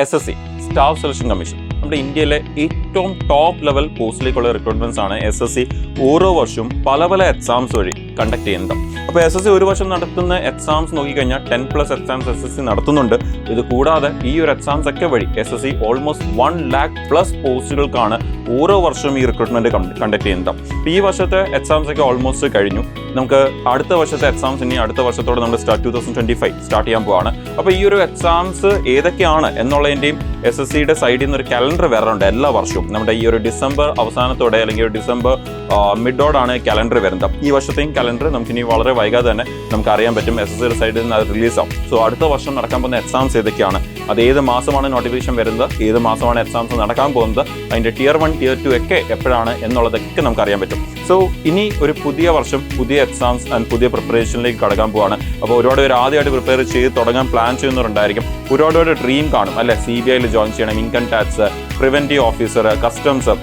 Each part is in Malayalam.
SSC സ്റ്റാഫ് സെലക്ഷൻ കമ്മീഷൻ നമ്മുടെ ഇന്ത്യയിലെ ഏറ്റവും ടോപ്പ് ലെവൽ പോസ്റ്റിലേക്കുള്ള റിക്രൂട്ട്മെന്റ്സ് ആണ് SSC ഓരോ വർഷവും പല എക്സാംസ് വഴി കണ്ടക്ട് ചെയ്യുന്നത്. അപ്പോൾ SSC ഒരു വർഷം നടത്തുന്ന എക്സാംസ് നോക്കിക്കഴിഞ്ഞാൽ 10+ എക്സാംസ് SSC നടത്തുന്നുണ്ട്. ഇത് കൂടാതെ ഈ ഒരു എക്സാംസ് ഒക്കെ വഴി SSC ഓൾമോസ്റ്റ് 1 lakh+ പോസ്റ്റുകൾക്കാണ് ഓരോ വർഷവും ഈ റിക്രൂട്ട്മെന്റ് കണ്ടക്ട് ചെയ്യുന്നത്. ഈ വർഷത്തെ എക്സാംസ് ഒക്കെ ഓൾമോസ്റ്റ് കഴിഞ്ഞു. നമുക്ക് അടുത്ത വർഷത്തെ എക്സാംസ് ഇനി അടുത്ത വർഷത്തോടെ നമ്മൾ 2025 സ്റ്റാർട്ട് ചെയ്യാൻ പോവാണ്. അപ്പോൾ ഈ ഒരു എക്സാംസ് ഏതൊക്കെയാണ് എന്നുള്ളതിൻ്റെയും SSCയുടെ സൈഡിൽ നിന്ന് ഒരു കലണ്ടർ വരാറുണ്ട് എല്ലാ വർഷവും. നമ്മുടെ ഈ ഒരു ഡിസംബർ അവസാനത്തോടെ അല്ലെങ്കിൽ ഡിസംബർ മിഡോടാണ് കലണ്ടർ വരുന്നത്. ഈ വർഷത്തെയും കലണ്ടർ നമുക്കിനി വളരെ വൈകാതെ തന്നെ നമുക്ക് അറിയാൻ പറ്റും. SSCയുടെ സൈഡിൽ നിന്ന് അത് റിലീസാവും. സോ അടുത്ത വർഷം നടക്കാൻ പോകുന്ന എക്സാംസ് ഏതൊക്കെയാണ്, അത് ഏത് മാസമാണ് നോട്ടിഫിക്കേഷൻ വരുന്നത്, ഏത് മാസമാണ് എക്സാംസ് നടക്കാൻ പോകുന്നത്, അതിൻ്റെ Tier 1 Tier 2 ഒക്കെ എപ്പോഴാണ് എന്നുള്ളതൊക്കെ നമുക്ക് അറിയാൻ പറ്റും. സോ ഇനി ഒരു പുതിയ വർഷം പുതിയ എക്സാംസ് ആൻഡ് പുതിയ പ്രിപ്പറേഷനിലേക്ക് കടക്കാൻ പോവാണ്. അപ്പോൾ ഒരുപാട് പേര് ആദ്യമായിട്ട് പ്രിപ്പയർ ചെയ്ത് തുടങ്ങാൻ പ്ലാൻ ചെയ്യുന്നവരുണ്ടായിരിക്കും. ഒരുപാട് ഡ്രീം കാണും അല്ലെ, CBIയിൽ ജോയിൻ ചെയ്യണം, income tax, preventive officer, customs,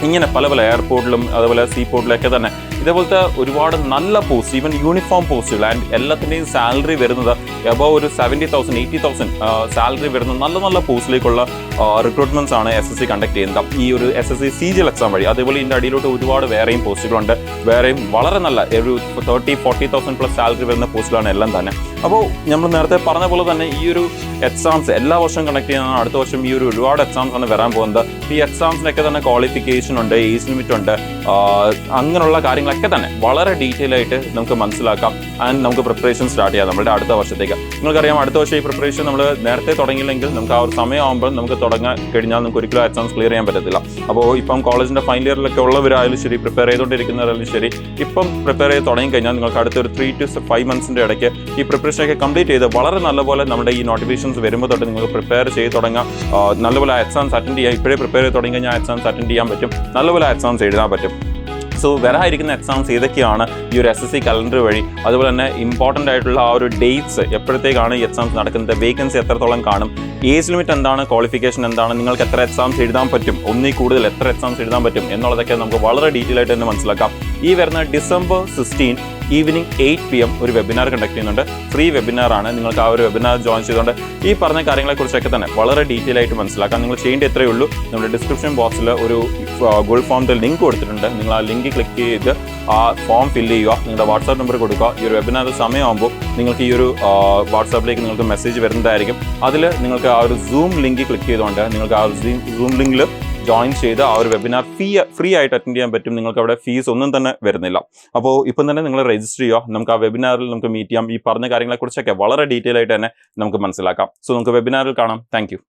ഇങ്ങനെ പല എയർപോർട്ടിലും അതുപോലെ സീപോർട്ടിലൊക്കെ തന്നെ ഇതേപോലത്തെ ഒരുപാട് നല്ല പോസ്റ്റ്, ഈവൻ യൂണിഫോം പോസ്റ്റുകൾ ആൻഡ് എല്ലാത്തിൻ്റെയും സാലറി വരുന്നത് എബവ് ഒരു 70,000 80,000 സാലറി വരുന്ന നല്ല പോസ്റ്റിലേക്കുള്ള റിക്രൂട്ട്മെന്റ്സ് ആണ് SSC കണ്ടക്ട് ചെയ്യുന്നത് ഈ ഒരു SSC CGL എക്സാം വഴി. അതേപോലെ ഇതിൻ്റെ അടിയിലോട്ട് ഒരുപാട് വേറെയും പോസ്റ്റുകളുണ്ട്. വേറെയും വളരെ നല്ല ഒരു 30,000-40,000+ സാലറി വരുന്ന പോസ്റ്റുകളാണ് എല്ലാം തന്നെ. അപ്പോൾ നമ്മൾ നേരത്തെ പറഞ്ഞ പോലെ തന്നെ ഈ ഒരു എക്സാംസ് എല്ലാ വർഷവും കണ്ടക്ട് ചെയ്യുന്നതാണ്. അടുത്ത വർഷം ഈ ഒരു ഒരുപാട് എക്സാംസ് ആണ് വരാൻ പോകുന്നത്. ഈ എക്സാംസിനൊക്കെ തന്നെ ക്വാളിഫിക്കേഷൻ ഉണ്ട്, ഏജ് ലിമിറ്റ് ഉണ്ട്, അങ്ങനെയുള്ള കാര്യങ്ങളൊക്കെ തന്നെ വളരെ ഡീറ്റെയിൽ ആയിട്ട് നമുക്ക് മനസ്സിലാക്കാം. ആൻഡ് നമുക്ക് പ്രിപ്പറേഷൻ സ്റ്റാർട്ട് ചെയ്യാം നമ്മുടെ അടുത്ത വർഷത്തേക്ക്. നിങ്ങൾക്കറിയാം, അടുത്ത വർഷം ഈ പ്രിപ്പറേഷൻ നമ്മൾ നേരത്തെ തുടങ്ങിയില്ലെങ്കിൽ നമുക്ക് ആ ഒരു സമയമാകുമ്പോൾ നമുക്ക് തുടങ്ങാൻ കഴിഞ്ഞാൽ നമുക്ക് ഒരിക്കലും എക്സാംസ് ക്ലിയർ ചെയ്യാൻ പറ്റത്തില്ല. അപ്പോൾ ഇപ്പം കോളേജിൻ്റെ ഫൈനൽ ഇയറിലൊക്കെ ഉള്ളവരായാലും ശരി, പ്രിപ്പയർ ചെയ്തുകൊണ്ടിരിക്കുന്നവരായാലും ശരി, ഇപ്പം പ്രിപ്പയർ ചെയ്ത് തുടങ്ങി കഴിഞ്ഞാൽ നിങ്ങൾക്ക് അടുത്തൊരു 3 to 5 months ഇടയ്ക്ക് ഈ പ്രിപ്പറേഷനൊക്കെ കംപ്ലീറ്റ് ചെയ്ത് വളരെ നല്ലപോലെ നമ്മുടെ ഈ നോട്ടിഫിക്കേഷൻസ് വരുമ്പോൾ തൊട്ട് നിങ്ങൾക്ക് പ്രിപ്പയർ ചെയ്ത് തുടങ്ങാം. നല്ലപോലെ എക്സാംസ് അറ്റൻഡ് ചെയ്യാം. ഇപ്പോഴേ പ്രിപ്പയർ ചെയ്ത് തുടങ്ങി കഴിഞ്ഞാൽ എക്സാംസ് അറ്റൻഡ് ചെയ്യാൻ പറ്റും, നല്ലപോലെ എക്സാംസ് എഴുതാൻ പറ്റും. സോ വരാതിരിക്കുന്ന എക്സാംസ് ഏതൊക്കെയാണ് ഈ ഒരു SSC കലണ്ടർ വഴി, അതുപോലെ തന്നെ ഇമ്പോർട്ടൻ്റ് ആയിട്ടുള്ള ആ ഒരു ഡേറ്റ്സ്, എപ്പോഴത്തേക്കാണ് ഈ എക്സാംസ് നടക്കുന്നത്, വേക്കൻസി എത്രത്തോളം കാണും, ഏജ് ലിമിറ്റ് എന്താണ്, ക്വാളിഫിക്കേഷൻ എന്താണ്, നിങ്ങൾക്ക് എത്ര എക്സാംസ് എഴുതാൻ പറ്റും, ഒന്നിൽ കൂടുതൽ എത്ര എക്സാംസ് എഴുതാൻ പറ്റും എന്നുള്ളതൊക്കെ നമുക്ക് വളരെ ഡീറ്റെയിൽ ആയിട്ട് തന്നെ മനസ്സിലാക്കാം. ഈ വരുന്ന December 16 ഈവനിങ് 8 PM ഒരു വെബിനാർ കണ്ടക്ട് ചെയ്യുന്നുണ്ട്. ഫ്രീ വെബിനാറാണ്. നിങ്ങൾക്ക് ആ ഒരു വെബിനാർ ജോയിൻ ചെയ്തുകൊണ്ട് ഈ പറഞ്ഞ കാര്യങ്ങളെക്കുറിച്ചൊക്കെ തന്നെ വളരെ ഡീറ്റെയിൽ ആയിട്ട് മനസ്സിലാക്കാം. നിങ്ങൾ ചെയ്യേണ്ട എത്രയേ ഉള്ളൂ, നമ്മുടെ ഡിസ്ക്രിപ്ഷൻ ബോക്സിൽ ഒരു ഗൂഗിൾ ഫോമിൻ്റെ ലിങ്ക് കൊടുത്തിട്ടുണ്ട്. നിങ്ങൾ ആ ലിങ്ക് ക്ലിക്ക് ചെയ്ത് ആ ഫോം ഫില്ല് ചെയ്യുക, നിങ്ങളുടെ വാട്സാപ്പ് നമ്പർ കൊടുക്കുക. ഈ ഒരു വെബിനാർ സമയമാകുമ്പോൾ നിങ്ങൾക്ക് ഈ ഒരു വാട്സാപ്പിലേക്ക് നിങ്ങൾക്ക് മെസ്സേജ് വരുന്നതായിരിക്കും. അതിൽ നിങ്ങൾക്ക് ആ ഒരു സൂം ലിങ്ക് ക്ലിക്ക് ചെയ്തുകൊണ്ട് നിങ്ങൾക്ക് ആ സൂം ലിങ്കിൽ ജോയിൻ ചെയ്ത് ആ ഒരു വെബിനാർ ഫ്രീ ആയിട്ട് അറ്റൻഡ് ചെയ്യാൻ പറ്റും. നിങ്ങൾക്ക് അവിടെ ഫീസ് ഒന്നും തന്നെ വരുന്നില്ല. അപ്പോൾ ഇപ്പം തന്നെ നിങ്ങൾ രജിസ്റ്റർ ചെയ്യുക. നമുക്ക് ആ വെബിനാറിൽ നമുക്ക് മീറ്റ് ചെയ്യാം. ഈ പറഞ്ഞ കാര്യങ്ങളെക്കുറിച്ചൊക്കെ വളരെ ഡീറ്റെയിൽ ആയിട്ട് തന്നെ നമുക്ക് മനസ്സിലാക്കാം. സോ നമുക്ക് വെബിനാറിൽ കാണാം. Thank you.